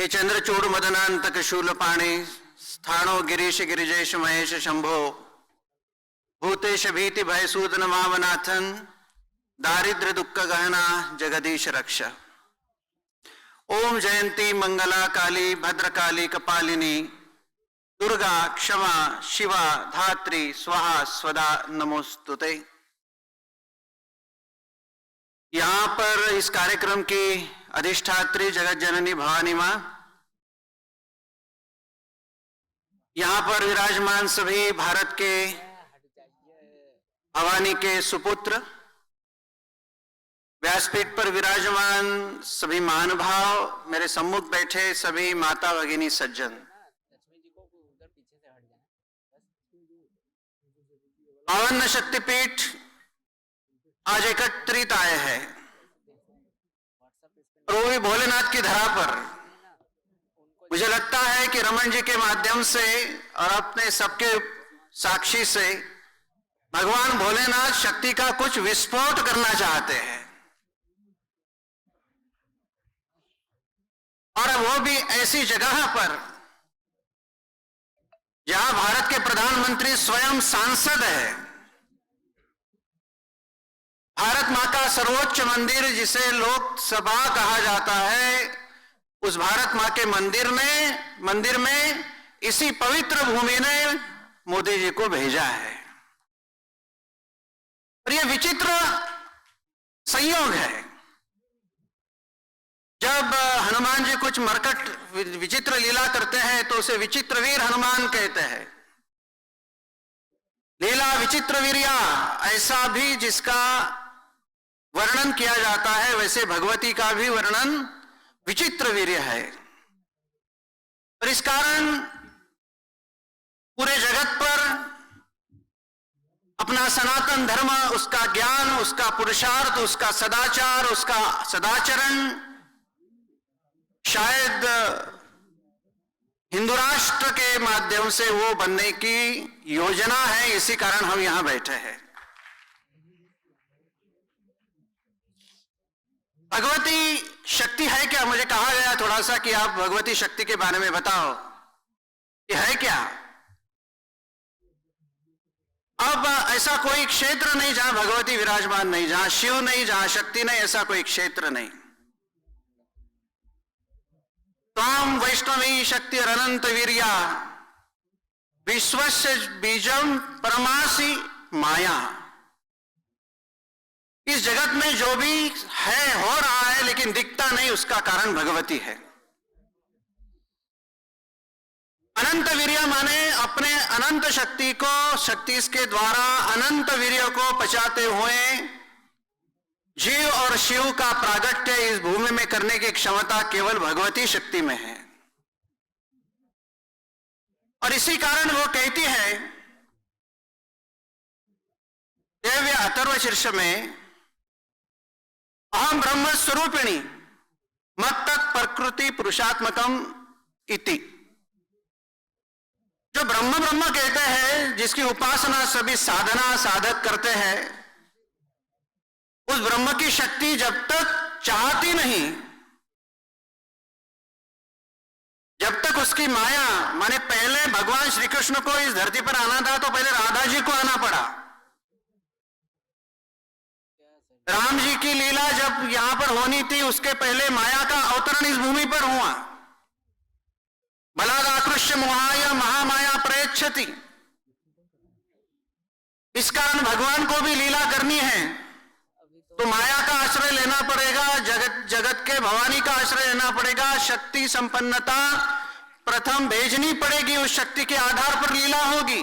हे चंद्रचूड़ मदनांतक शूलपाणि स्थाणो गिरीश गिरिजेश महेश शंभो भूतेश भीति भयसूदन मामनाथन दारिद्र्य दुख गहना जगदीश रक्षा। ओम जयंती मंगला काली भद्रकाली कपालिनी दुर्गा क्षमा शिवा धात्री स्वाहा स्वदा नमोस्तुते। यहां पर इस कार्यक्रम की अधिष्ठात्री जगत जननी भवानी मां, यहां पर विराजमान सभी भारत के भवानी के सुपुत्र, व्यासपीठ पर विराजमान सभी महानुभाव, मेरे सम्मुख बैठे सभी माता भगिनी सज्जन, पावन शक्तिपीठ आज एकत्रित आए हैं और वो भी भोलेनाथ की धरा पर। मुझे लगता है कि रमन जी के माध्यम से और अपने सबके साक्षी से भगवान भोलेनाथ शक्ति का कुछ विस्फोट करना चाहते हैं, और वो भी ऐसी जगह पर जहां भारत के प्रधानमंत्री स्वयं सांसद है। भारत मां का सर्वोच्च मंदिर जिसे लोकसभा कहा जाता है, उस भारत मां के मंदिर में इसी पवित्र भूमि ने मोदी जी को भेजा है। और यह विचित्र संयोग है, जब हनुमान जी कुछ मरकट विचित्र लीला करते हैं तो उसे विचित्र वीर हनुमान कहते हैं। लीला विचित्र वीर्या, ऐसा भी जिसका वर्णन किया जाता है, वैसे भगवती का भी वर्णन विचित्र वीर्य है। और इस कारण पूरे जगत पर अपना सनातन धर्म, उसका ज्ञान, उसका पुरुषार्थ, उसका सदाचार, उसका सदाचरण शायद हिंदू राष्ट्र के माध्यम से वो बनने की योजना है। इसी कारण हम यहां बैठे हैं। भगवती शक्ति है क्या? मुझे कहा गया थोड़ा सा कि आप भगवती शक्ति के बारे में बताओ, ये है क्या? अब ऐसा कोई क्षेत्र नहीं जहां भगवती विराजमान नहीं, जहां शिव नहीं, जहां शक्ति नहीं, ऐसा कोई क्षेत्र नहीं। त्वां वैष्णवी शक्ति अनंत वीर्या विश्वस्य बीजम परमासी माया। इस जगत में जो भी है, हो रहा है, लेकिन दिखता नहीं, उसका कारण भगवती है। अनंत वीर्य माने अपने अनंत शक्ति को, शक्ति के द्वारा अनंत वीर्य को पचाते हुए जीव और शिव का प्रागट्य इस भूमि में करने की क्षमता केवल भगवती शक्ति में है। और इसी कारण वो कहती है देव्य अथर्व शीर्ष में, अहम ब्रह्म स्वरूपिणी मत्तत् प्रकृति पुरुषात्मकम इति। जो ब्रह्म ब्रह्म कहते हैं, जिसकी उपासना सभी साधना साधक करते हैं, उस ब्रह्म की शक्ति जब तक चाहती नहीं, जब तक उसकी माया, माने पहले भगवान श्री कृष्ण को इस धरती पर आना था तो पहले राधा जी को आना पड़ा। राम जी की लीला जब यहां पर होनी थी, उसके पहले माया का अवतरण इस भूमि पर हुआ। बलादाकृष्य मोहाय महामाया प्रयच्छति। इस कारण भगवान को भी लीला करनी है तो माया का आश्रय लेना पड़ेगा, जगत के भवानी का आश्रय लेना पड़ेगा। शक्ति संपन्नता प्रथम भेजनी पड़ेगी, उस शक्ति के आधार पर लीला होगी।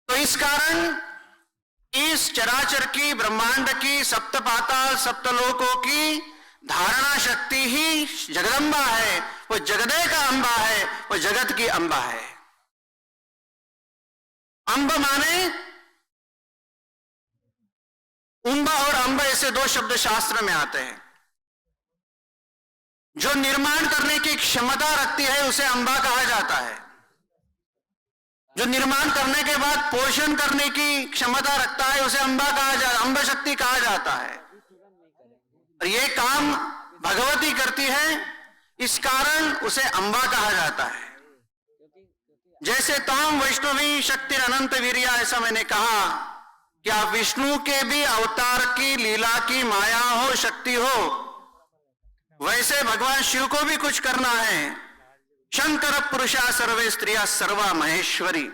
तो इस कारण इस चराचर की, ब्रह्मांड की, सप्तपाताल सप्तलोकों की धारणा शक्ति ही जगदम्बा है। वो जगदे का अंबा है, वो जगत की अंबा है। अंब माने उम्बा और अंब, ऐसे दो शब्द शास्त्र में आते हैं। जो निर्माण करने की क्षमता रखती है उसे अंबा कहा जाता है। जो निर्माण करने के बाद पोषण करने की क्षमता रखता है उसे अंबा कहा जाता है, अंब शक्ति कहा जाता है। और ये काम भगवती करती है, इस कारण उसे अंबा कहा जाता है। जैसे ताम वैष्णवी शक्ति अनंत वीर्या, ऐसा मैंने कहा कि आप विष्णु के भी अवतार की लीला की माया हो, शक्ति हो, वैसे भगवान शिव को भी कुछ करना है। शंकर पुरुषा सर्वे स्त्रिया सर्वा महेश्वरी।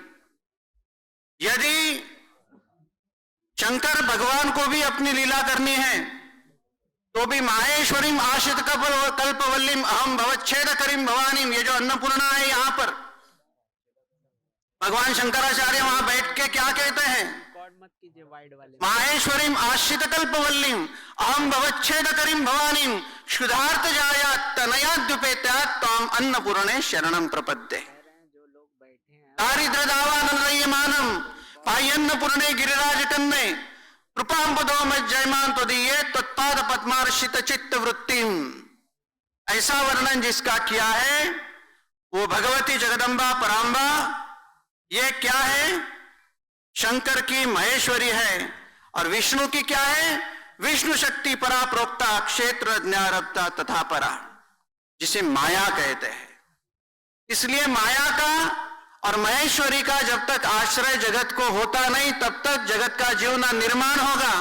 यदि शंकर भगवान को भी अपनी लीला करनी है तो भी माहेश्वरीम आश्रित कल्पवल्लीम अहम भवच्छेद करीम भवानीम, ये जो अन्नपूर्णा है यहां पर भगवान शंकराचार्य वहां बैठ के क्या कहते हैं, माहेश्वरीम आश्रित कल्पवल्लीम अहम भवच्छेद करीम भवानीम क्षुधार्त जाया तनयाद्युपेत्यात् ताम अन्नपूर्णे शरणम प्रपद्ये। दारिद्र्यदावानन्दयमानम पायन्नपूर्णे गिरिराज कन्ने कृपांबदो मज्जयमान त्वदीये तत्पाद पद्मार्शित चित्त वृत्तिम। ऐसा वर्णन जिसका किया है वो भगवती जगदम्बा परांबा, ये क्या है, शंकर की महेश्वरी है, और विष्णु की क्या है, विष्णु शक्ति परा प्रोक्ता क्षेत्र ज्ञारब्धा तथा परा, जिसे माया कहते हैं। इसलिए माया का और महेश्वरी का जब तक आश्रय जगत को होता नहीं तब तक जगत का जीव ना निर्माण होगा,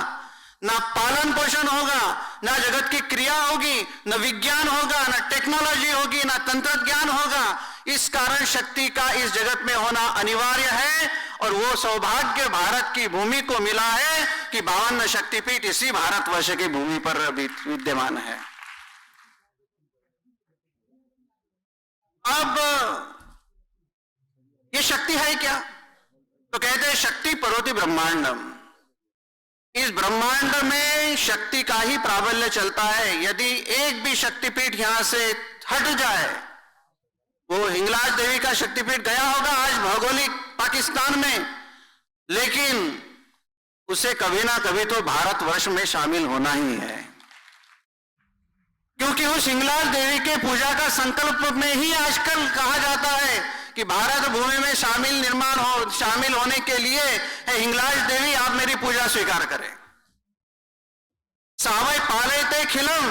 ना पालन पोषण होगा, ना जगत की क्रिया होगी, न विज्ञान होगा, ना टेक्नोलॉजी होगी, ना तंत्र ज्ञान होगा। इस कारण शक्ति का इस जगत में होना अनिवार्य है, और वो सौभाग्य भारत की भूमि को मिला है कि 52 शक्तिपीठ इसी भारतवर्ष की भूमि पर विद्यमान है। अब ये शक्ति है क्या, तो कहते हैं शक्ति परोति ब्रह्मांडम। इस ब्रह्मांड में शक्ति का ही प्राबल्य चलता है। यदि एक भी शक्तिपीठ यहां से हट जाए, वो हिंगलाज देवी का शक्तिपीठ गया होगा आज भौगोलिक पाकिस्तान में, लेकिन उसे कभी ना कभी तो भारतवर्ष में शामिल होना ही है, क्योंकि उस हिंगलाज देवी के पूजा का संकल्प में ही आजकल कहा जाता है कि भारत भूमि में शामिल होने के लिए हिंगलाज देवी आप मेरी पूजा स्वीकार करें। सावय पाले ते खिलम,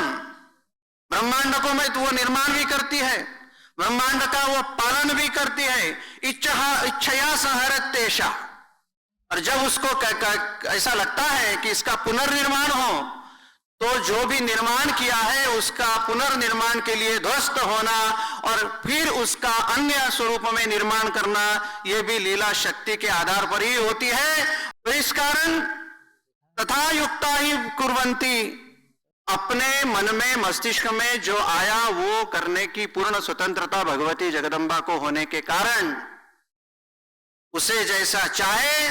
ब्रह्मांड को में तो वो निर्माण भी करती है, ब्रह्मांड का वो पालन भी करती है। इच्छया संहरत तेषा, और जब उसको ऐसा लगता है कि इसका पुनर्निर्माण हो, तो जो भी निर्माण किया है उसका पुनर्निर्माण के लिए ध्वस्त होना और फिर उसका अन्य स्वरूप में निर्माण करना, यह भी लीला शक्ति के आधार पर ही होती है। तो इस कारण तथा युक्ता ही कुर्वंती, अपने मन में मस्तिष्क में जो आया वो करने की पूर्ण स्वतंत्रता भगवती जगदम्बा को होने के कारण उसे जैसा चाहे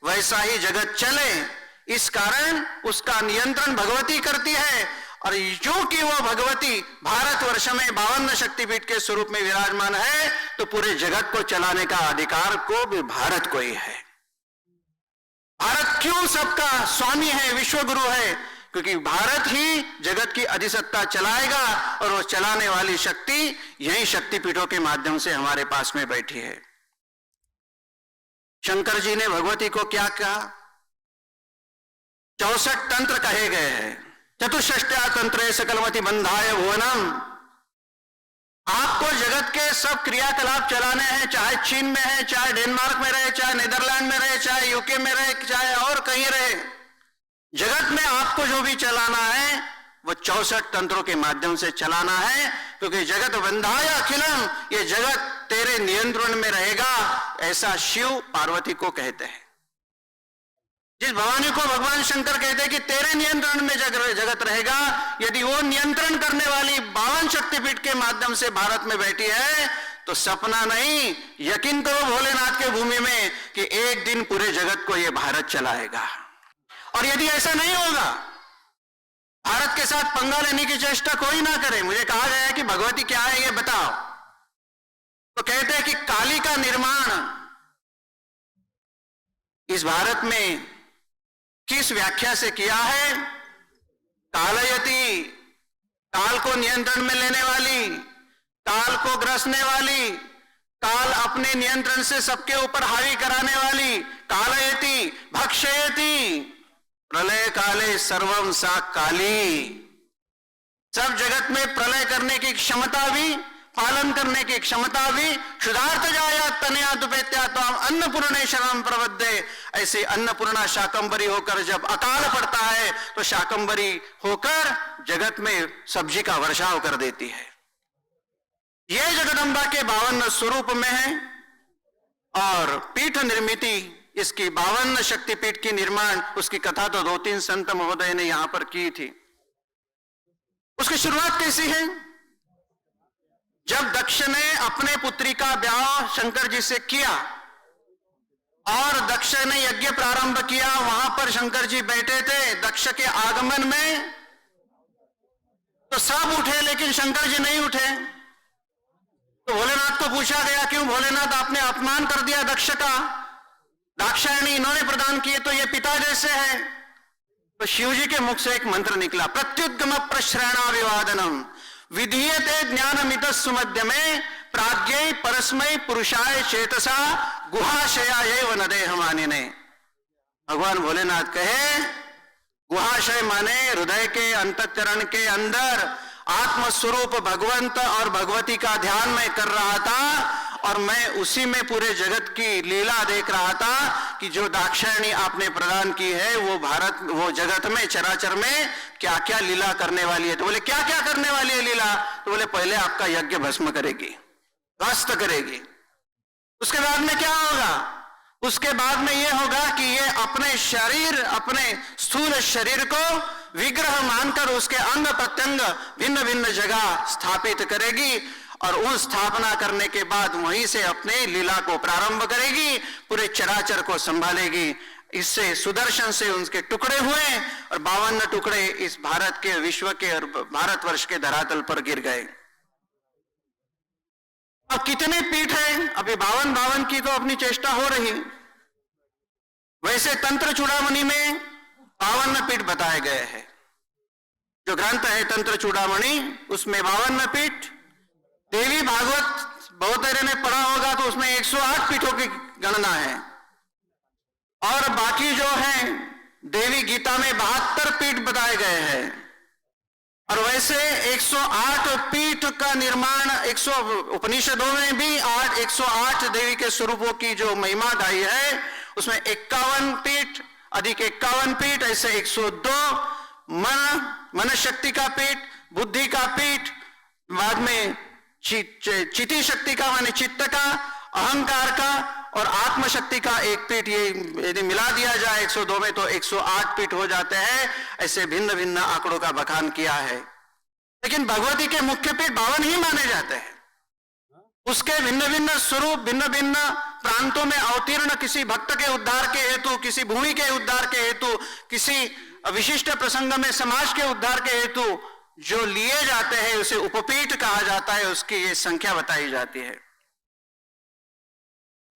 वैसा ही जगत चले। इस कारण उसका नियंत्रण भगवती करती है, और जो कि वो भगवती भारतवर्ष में 52 शक्तिपीठ के स्वरूप में विराजमान है, तो पूरे जगत को चलाने का अधिकार को भी भारत को ही है। भारत क्यों सबका स्वामी है, विश्व गुरु है, क्योंकि भारत ही जगत की अधिसत्ता चलाएगा, और वो चलाने वाली शक्ति यही शक्तिपीठों के माध्यम से हमारे पास में बैठी है। शंकर जी ने भगवती को क्या कहा, 64 तंत्र कहे गए हैं। चतुष्षष्ट्या तंत्रे सकलमति बंधाय भुवनम। आपको जगत के सब क्रियाकलाप चलाने हैं, चाहे चीन में है, चाहे डेनमार्क में रहे, चाहे नीदरलैंड में रहे, चाहे यूके में रहे, चाहे और कहीं रहे, जगत में आपको जो भी चलाना है वो 64 तंत्रों के माध्यम से चलाना है, क्योंकि जगत बंधाय अखिलम, ये जगत तेरे नियंत्रण में रहेगा, ऐसा शिव पार्वती को कहते हैं। जिस भवानी को भगवान शंकर कहते हैं कि तेरे नियंत्रण में जगत रहेगा, यदि वो नियंत्रण करने वाली 52 शक्तिपीठ के माध्यम से भारत में बैठी है, तो सपना नहीं, यकीन करो भोलेनाथ के भूमि में कि एक दिन पूरे जगत को ये भारत चलाएगा। और यदि ऐसा नहीं होगा, भारत के साथ पंगा लेने की चेष्टा कोई ना करे। मुझे कहा गया है कि भगवती क्या है ये बताओ, तो कहते हैं कि काली का निर्माण इस भारत में किस व्याख्या से किया है, कालयति, काल को नियंत्रण में लेने वाली, काल को ग्रसने वाली, काल अपने नियंत्रण से सबके ऊपर हावी कराने वाली, कालयति भक्षयति, प्रलय काले सर्वम सा काली। सब जगत में प्रलय करने की क्षमता भी, पालन करने की क्षमता भी, क्षुधार्थ जाया तनया दुपेत्या तो अन्नपूर्णेश्वरम प्रबद्धे, ऐसे अन्नपूर्णा शाकंभरी होकर जब अकाल पड़ता है तो शाकंभरी होकर जगत में सब्जी का वर्षाव कर देती है। यह जगदम्बा के 52 स्वरूप में है और पीठ निर्मिति, इसकी 52 शक्तिपीठ की निर्माण, उसकी कथा तो 2-3 संत महोदय ने यहां पर की थी। उसकी शुरुआत कैसी है? जब दक्ष ने अपने पुत्री का ब्याह शंकर जी से किया और दक्ष ने यज्ञ प्रारंभ किया, वहां पर शंकर जी बैठे थे। दक्ष के आगमन में तो सब उठे लेकिन शंकर जी नहीं उठे। तो भोलेनाथ को पूछा गया, क्यों भोलेनाथ आपने अपमान कर दिया दक्ष का? दाक्षायणी इन्होंने प्रदान किए तो ये पिता जैसे है। तो शिव जी के मुख से एक मंत्र निकला, प्रत्युद्गम प्रश्रयणा विवादनम विधीयते ज्ञानमित सुमध्य में प्राज्ञ परस्मय पुरुषाय चेतसा गुहाशया एव न देहमानिने। भगवान भोलेनाथ कहे, गुहाशय माने हृदय के अंतःकरण के अंदर आत्मस्वरूप भगवंत और भगवती का ध्यान मैं कर रहा था और मैं उसी में पूरे जगत की लीला देख रहा था कि जो दाक्षायणी आपने प्रदान की है वो जगत में चराचर में क्या क्या लीला करने वाली है। तो बोले क्या क्या करने वाली है लीला? तो बोले पहले आपका यज्ञ भस्म करेगी, ध्वस्त करेगी। उसके बाद में क्या होगा? उसके बाद में यह होगा कि ये अपने शरीर, अपने स्थूल शरीर को विग्रह मानकर उसके अंग प्रत्यंग भिन्न भिन्न जगह स्थापित करेगी और उन स्थापना करने के बाद वहीं से अपने लीला को प्रारंभ करेगी, पूरे चराचर को संभालेगी। इससे सुदर्शन से उनके टुकड़े हुए और 52 टुकड़े इस भारत के, विश्व के और भारतवर्ष के धरातल पर गिर गए। अब कितने पीठ है? अभी 52 की तो अपनी चेष्टा हो रही। वैसे तंत्र चूड़ामणि में 52 पीठ बताए गए हैं। जो ग्रंथ है तंत्र चूड़ामणि, उसमें 52 पीठ। देवी भागवत बहुतेरे ने पढ़ा होगा तो उसमें 108 पीठों की गणना है और बाकी जो है देवी गीता में 72 पीठ बताए गए हैं। और वैसे 108 पीठ का निर्माण, 100 उपनिषदों में भी 108 देवी के स्वरूपों की जो महिमा गाई है उसमें 51 पीठ अधिक 51 पीठ, ऐसे 102 मन शक्ति का पीठ, बुद्धि का पीठ, बाद में चिति शक्ति का माने चित्त का, अहंकार का और आत्म शक्ति का एक पीठ। ये यदि मिला दिया जाए 102 में तो 108 पीठ हो जाते हैं। ऐसे भिन्न भिन्न आंकड़ों का बखान किया है। लेकिन भगवती के मुख्य पीठ 52 ही माने जाते हैं। उसके भिन्न भिन्न स्वरूप, भिन्न भिन्न प्रांतों में अवतीर्ण किसी भक्त के उद्धार के हेतु, किसी भूमि के उद्धार के हेतु, किसी विशिष्ट प्रसंग में समाज के उद्धार के हेतु जो लिए जाते हैं उसे उपपीठ कहा जाता है। उसकी ये संख्या बताई जाती है।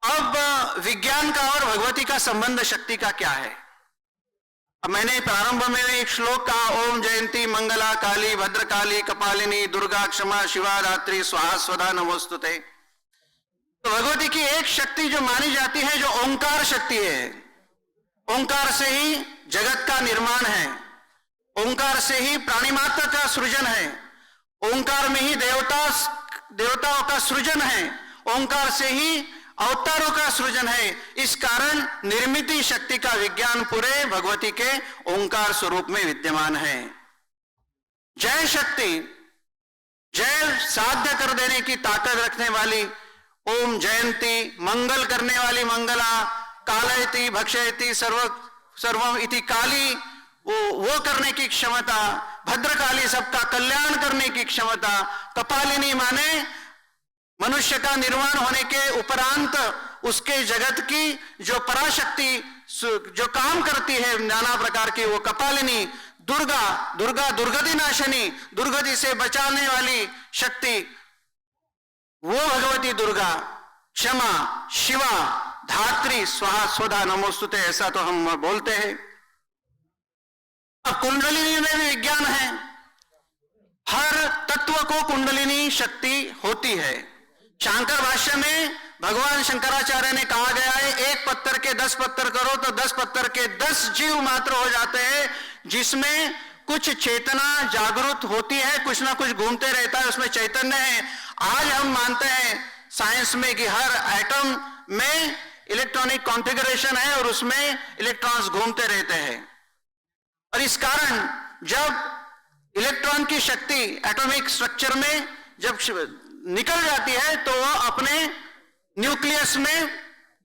अब विज्ञान का और भगवती का संबंध शक्ति का क्या है? अब मैंने प्रारंभ में एक श्लोक कहा, ओम जयंती मंगला काली भद्रकाली कपालिनी दुर्गा क्षमा शिवा धात्री स्वाहा स्वधा नमोस्तुते। तो भगवती की एक शक्ति जो मानी जाती है, जो ओंकार शक्ति है। ओंकार से ही जगत का निर्माण है, ओंकार से ही प्राणी मात्र का सृजन है, ओंकार में ही देवताओं का सृजन है, ओंकार से ही अवतारों का सृजन है। इस कारण निर्मिति शक्ति का विज्ञान पूरे भगवती के ओंकार स्वरूप में विद्यमान है। जय शक्ति, जय साध्य कर देने की ताकत रखने वाली ओम जयंती, मंगल करने वाली मंगला, कालयति भक्षयति सर्वम इति काली, वो करने की क्षमता, भद्रकाली सबका कल्याण करने की क्षमता, कपालिनी माने मनुष्य का निर्माण होने के उपरांत उसके जगत की जो पराशक्ति जो काम करती है नाना प्रकार की, वो कपालिनी, दुर्गा दुर्गति नाशनी, दुर्गति से बचाने वाली शक्ति वो भगवती दुर्गा, क्षमा शिवा धात्री स्वाहा स्वधा नमोस्तुते, ऐसा तो हम बोलते हैं। अब कुंडलिनी में भी विज्ञान है। हर तत्व को कुंडलिनी शक्ति होती है। शांकर भाष्य में भगवान शंकराचार्य ने कहा गया है, एक पत्थर के 10 पत्थर करो तो 10 पत्थर के 10 जीव मात्र हो जाते हैं, जिसमें कुछ चेतना जागृत होती है, कुछ ना कुछ घूमते रहता है, उसमें चैतन्य है। आज हम मानते हैं साइंस में कि हर एटम में इलेक्ट्रॉनिक कॉन्फ़िगरेशन है और उसमें इलेक्ट्रॉन्स घूमते रहते हैं। और इस कारण जब इलेक्ट्रॉन की शक्ति एटॉमिक स्ट्रक्चर में जब निकल जाती है तो वो अपने न्यूक्लियस में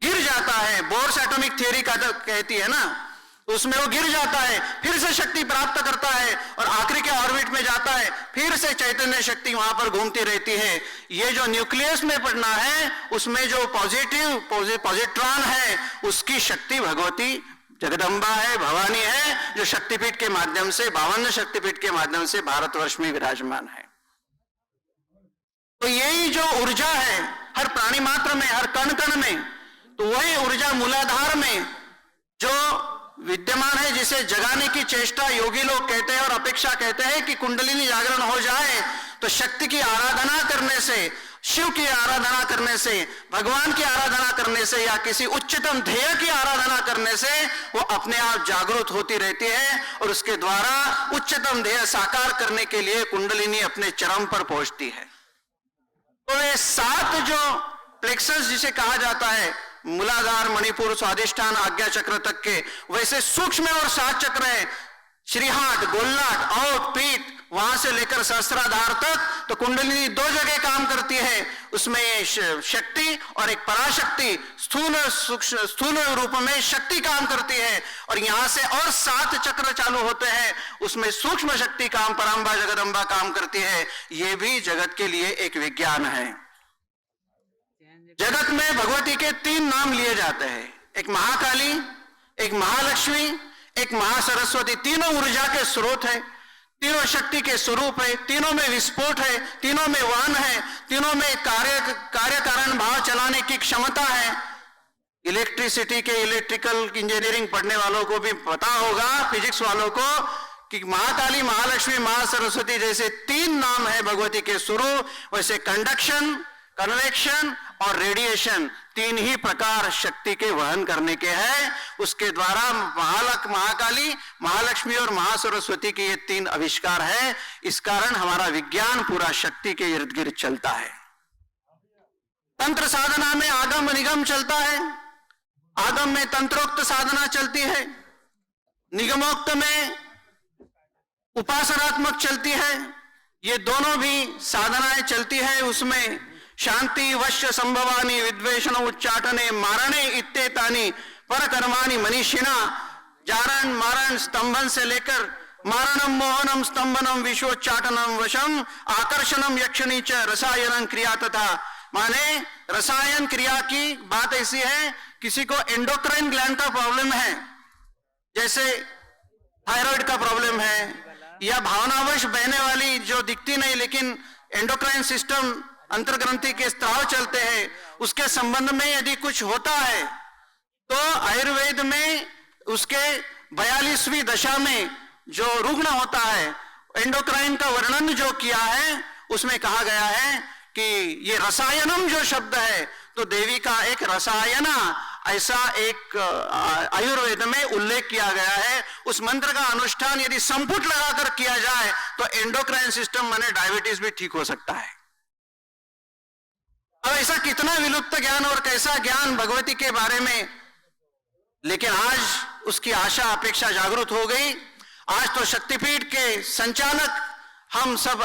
गिर जाता है। बोर्स एटॉमिक थ्योरी का कहती है ना, उसमें वो गिर जाता है, फिर से शक्ति प्राप्त करता है और आखिरी के ऑर्बिट में जाता है, फिर से चैतन्य शक्ति वहां पर घूमती रहती है। ये जो न्यूक्लियस में पड़ना है उसमें जो पॉजिट्रॉन है उसकी शक्ति भगवती जगदम्बा है, भवानी है, जो शक्तिपीठ के माध्यम से 52 शक्तिपीठ के माध्यम से भारतवर्ष में विराजमान है। तो यही जो ऊर्जा है हर प्राणी मात्र में, हर कण कण में, तो वही ऊर्जा मूलाधार में जो विद्यमान है, जिसे जगाने की चेष्टा योगी लोग कहते हैं और अपेक्षा कहते हैं कि कुंडलिनी जागरण हो जाए तो शक्ति की आराधना करने से, शिव की आराधना करने से, भगवान की आराधना करने से या किसी उच्चतम ध्येय की आराधना करने से वो अपने आप जागृत होती रहती है और उसके द्वारा उच्चतम ध्येय साकार करने के लिए कुंडलिनी अपने चरम पर पहुंचती है। तो ये 7 जो प्लेक्सस जिसे कहा जाता है, मूलाधार, मणिपुर, स्वादिष्ठान, आज्ञा चक्र तक के, वैसे सूक्ष्म और 7 चक्र है, श्रीहाट, गोलनाट, औट, पीठ, वहां से लेकर सहस्त्राधार तक। तो कुंडलिनी 2 जगह काम करती है, उसमें शक्ति और एक पराशक्ति, स्थूल रूप में शक्ति काम करती है और यहां से और 7 चक्र चालू होते हैं, उसमें सूक्ष्म शक्ति काम, पराम्बा जगदम्बा काम करती है। यह भी जगत के लिए एक विज्ञान है। जगत में भगवती के 3 नाम लिए जाते हैं, एक महाकाली, एक महालक्ष्मी, एक महासरस्वती। तीनों ऊर्जा के स्रोत है, तीनों शक्ति के स्वरूप है, तीनों में विस्फोट है, तीनों में वान है, तीनों में कार्य कारण भाव चलाने की क्षमता है। इलेक्ट्रिसिटी के इलेक्ट्रिकल इंजीनियरिंग पढ़ने वालों को भी पता होगा, फिजिक्स वालों को, कि महाकाली, महालक्ष्मी, महासरस्वती जैसे 3 नाम है भगवती के स्वरूप, वैसे कंडक्शन, कन्वेक्शन और रेडिएशन 3 ही प्रकार शक्ति के वहन करने के हैं। उसके द्वारा महाकाली, महालक्ष्मी और महासरस्वती के ये 3 आविष्कार है। इस कारण हमारा विज्ञान पूरा शक्ति के इर्द गिर्द चलता है। तंत्र साधना में आगम निगम चलता है, आगम में तंत्रोक्त साधना चलती है, निगमोक्त में उपासनात्मक चलती है। ये दोनों भी साधनाएं चलती है। उसमें शांति, वश्य संभवानी, विद्वेषण उच्चाटने, मारणे इत्तेतानी परकर्माणि मनीषिणा। जारण, मारण, स्तंभन से लेकर मारणम, मोहनम, स्तंभनम, विश्वोच्चाटनम, वशम, आकर्षणम, यक्षणी च रसायनम क्रिया। तथा माने रसायन क्रिया की बात ऐसी है, किसी को एंडोक्राइन ग्लैंड का प्रॉब्लम है, जैसे थायराइड का प्रॉब्लम है, या भावनावश बहने वाली जो दिखती नहीं लेकिन एंडोक्राइन सिस्टम अंतर्ग्रंथि के स्त्राव चलते हैं, उसके संबंध में यदि कुछ होता है तो आयुर्वेद में उसके 42वीं दशा में जो रुग्ण होता है, एंडोक्राइन का वर्णन जो किया है, उसमें कहा गया है कि ये रसायनम जो शब्द है, तो देवी का एक रसायना ऐसा एक आयुर्वेद में उल्लेख किया गया है। उस मंत्र का अनुष्ठान यदि संपुट लगाकर किया जाए तो एंडोक्राइन सिस्टम माने डायबिटीज भी ठीक हो सकता है। अब ऐसा कितना विलुप्त ज्ञान और कैसा ज्ञान भगवती के बारे में, लेकिन आज उसकी आशा अपेक्षा जागृत हो गई। आज तो शक्तिपीठ के संचालक हम सब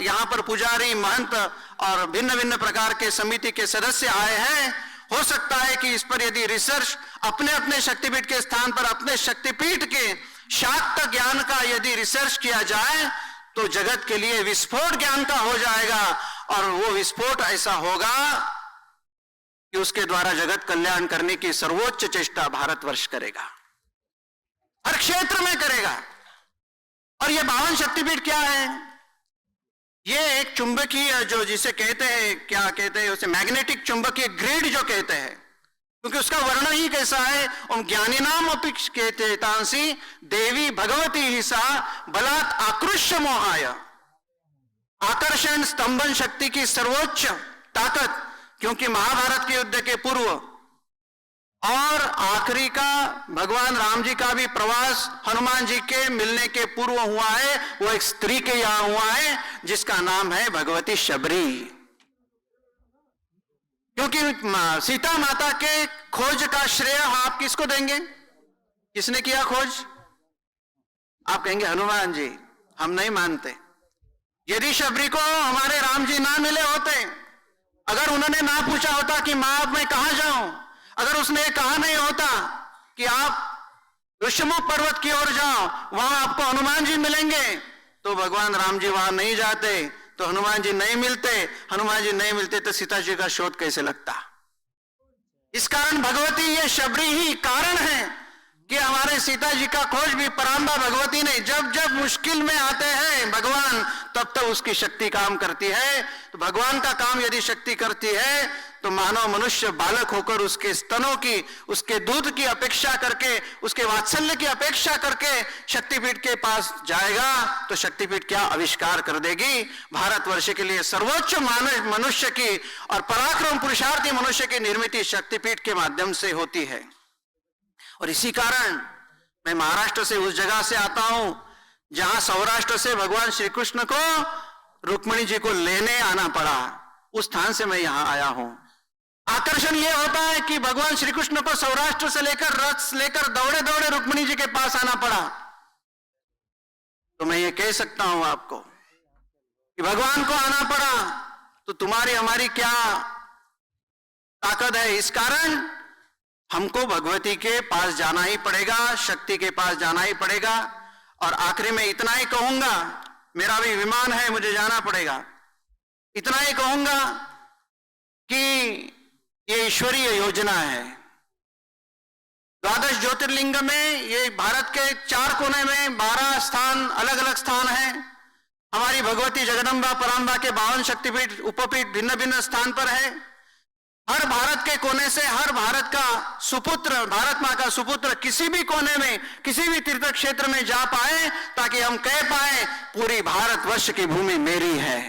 यहां पर पुजारी, महंत और भिन्न भिन्न प्रकार के समिति के सदस्य आए हैं। हो सकता है कि इस पर यदि रिसर्च अपने अपने शक्तिपीठ के स्थान पर अपने शक्तिपीठ के शाक्त ज्ञान का यदि रिसर्च किया जाए तो जगत के लिए विस्फोट ज्ञान का हो जाएगा। और वो विस्फोट ऐसा होगा कि उसके द्वारा जगत कल्याण करने की सर्वोच्च चेष्टा भारतवर्ष करेगा, हर क्षेत्र में करेगा। और ये 52 शक्तिपीठ क्या है? ये एक चुंबकीय, जो जिसे कहते हैं, क्या कहते हैं उसे, मैग्नेटिक चुंबकीय ग्रिड जो कहते हैं, क्योंकि उसका वर्णन ही कैसा है। ओम ज्ञानिनाम अपि कहते देवी भगवती ही सा बलात् आकृष्य मोहाय। आकर्षण, स्तंभन शक्ति की सर्वोच्च ताकत, क्योंकि महाभारत के युद्ध के पूर्व और आखिरी का भगवान राम जी का भी प्रवास हनुमान जी के मिलने के पूर्व हुआ है। वो एक स्त्री के यहां हुआ है जिसका नाम है भगवती शबरी। क्योंकि सीता माता के खोज का श्रेय आप किसको देंगे? किसने किया खोज? आप कहेंगे हनुमान जी। हम नहीं मानते। यदि शबरी को हमारे राम जी ना मिले होते, अगर उन्होंने ना पूछा होता कि मां अब मैं कहां जाऊं, अगर उसने कहा नहीं होता कि आप ऋषिमुख पर्वत की ओर जाओ, वहां आपको हनुमान जी मिलेंगे, तो भगवान राम जी वहां नहीं जाते, तो हनुमान जी नहीं मिलते। हनुमान जी नहीं मिलते तो सीता जी का शोध कैसे लगता? इस कारण भगवती ये शबरी ही कारण है कि हमारे सीता जी का खोज भी परांबा भगवती ने। जब जब मुश्किल में आते हैं भगवान, तब तक उसकी शक्ति काम करती है। तो भगवान का काम यदि शक्ति करती है तो मानव मनुष्य बालक होकर उसके स्तनों की, उसके दूध की अपेक्षा करके, उसके वात्सल्य की अपेक्षा करके शक्तिपीठ के पास जाएगा तो शक्तिपीठ क्या आविष्कार कर देगी। भारतवर्ष के लिए सर्वोच्च मानव मनुष्य की और पराक्रम पुरुषार्थी मनुष्य की निर्मित शक्तिपीठ के माध्यम से होती है। और इसी कारण मैं महाराष्ट्र से उस जगह से आता हूं जहां सौराष्ट्र से भगवान श्री कृष्ण को रुक्मिणी जी को लेने आना पड़ा। उस स्थान से मैं यहां आया हूं। आकर्षण यह होता है कि भगवान श्री कृष्ण को सौराष्ट्र से लेकर रथ लेकर दौड़े दौड़े रुक्मिणी जी के पास आना पड़ा। तो मैं ये कह सकता हूं आपको कि भगवान को आना पड़ा तो तुम्हारी हमारी क्या ताकत है। इस कारण हमको भगवती के पास जाना ही पड़ेगा, शक्ति के पास जाना ही पड़ेगा। और आखिरी में इतना ही कहूंगा, मेरा भी विमान है, मुझे जाना पड़ेगा। इतना ही कहूंगा कि ये ईश्वरीय योजना है। 12 ज्योतिर्लिंग में ये भारत के 4 कोने में 12 स्थान, अलग अलग स्थान हैं। हमारी भगवती जगदम्बा परांबा के 52 शक्तिपीठ उपपीठ भिन्न भिन्न स्थान पर है। हर भारत के कोने से हर भारत का सुपुत्र, भारत मां का सुपुत्र किसी भी कोने में, किसी भी तीर्थ क्षेत्र में जा पाए, ताकि हम कह पाए पूरी भारतवर्ष की भूमि मेरी है,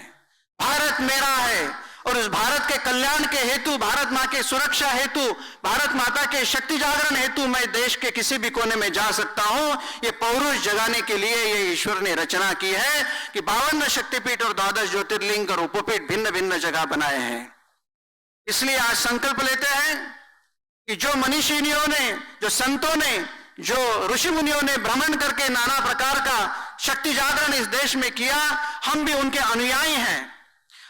भारत मेरा है। और उस भारत के कल्याण के हेतु, भारत मां के सुरक्षा हेतु, भारत माता के शक्ति जागरण हेतु मैं देश के किसी भी कोने में जा सकता हूं। ये पौरुष जगाने के लिए ये ईश्वर ने रचना की है कि 52 शक्तिपीठ और 12 ज्योतिर्लिंग और उपपीठ भिन्न भिन्न जगह बनाए हैं। इसलिए आज संकल्प लेते हैं कि जो मनीषियों ने, जो संतों ने, जो ऋषि मुनियों ने भ्रमण करके नाना प्रकार का शक्ति जागरण इस देश में किया, हम भी उनके अनुयायी हैं।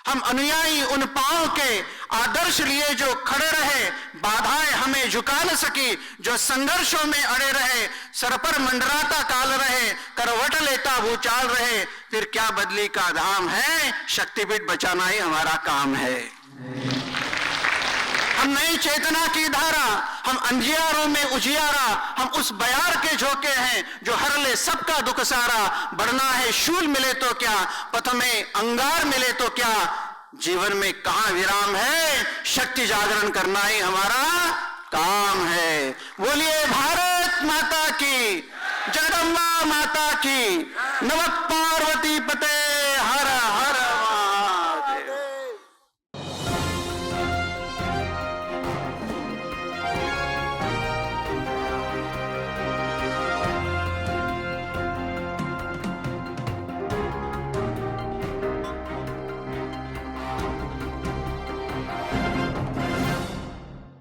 हम अनुयायी उन पांव के आदर्श लिए जो खड़े रहे, बाधाएं हमें झुका न सकी, जो संघर्षों में अड़े रहे, सर पर मंडराता काल रहे, करवट लेता भूचाल रहे, फिर क्या बदली का धाम है, शक्तिपीठ बचाना ही हमारा काम है। हम नई चेतना की धारा, हम अंधियारों में उजियारा, हम उस बयार के झोंके हैं जो हर ले सबका दुख सारा। बढ़ना है शूल मिले तो क्या, पथ में अंगार मिले तो क्या, जीवन में कहां विराम है, शक्ति जागरण करना ही हमारा काम है। बोलिए भारत माता की, जगदम्बा माता की, नमः पार्वती पते हर हर।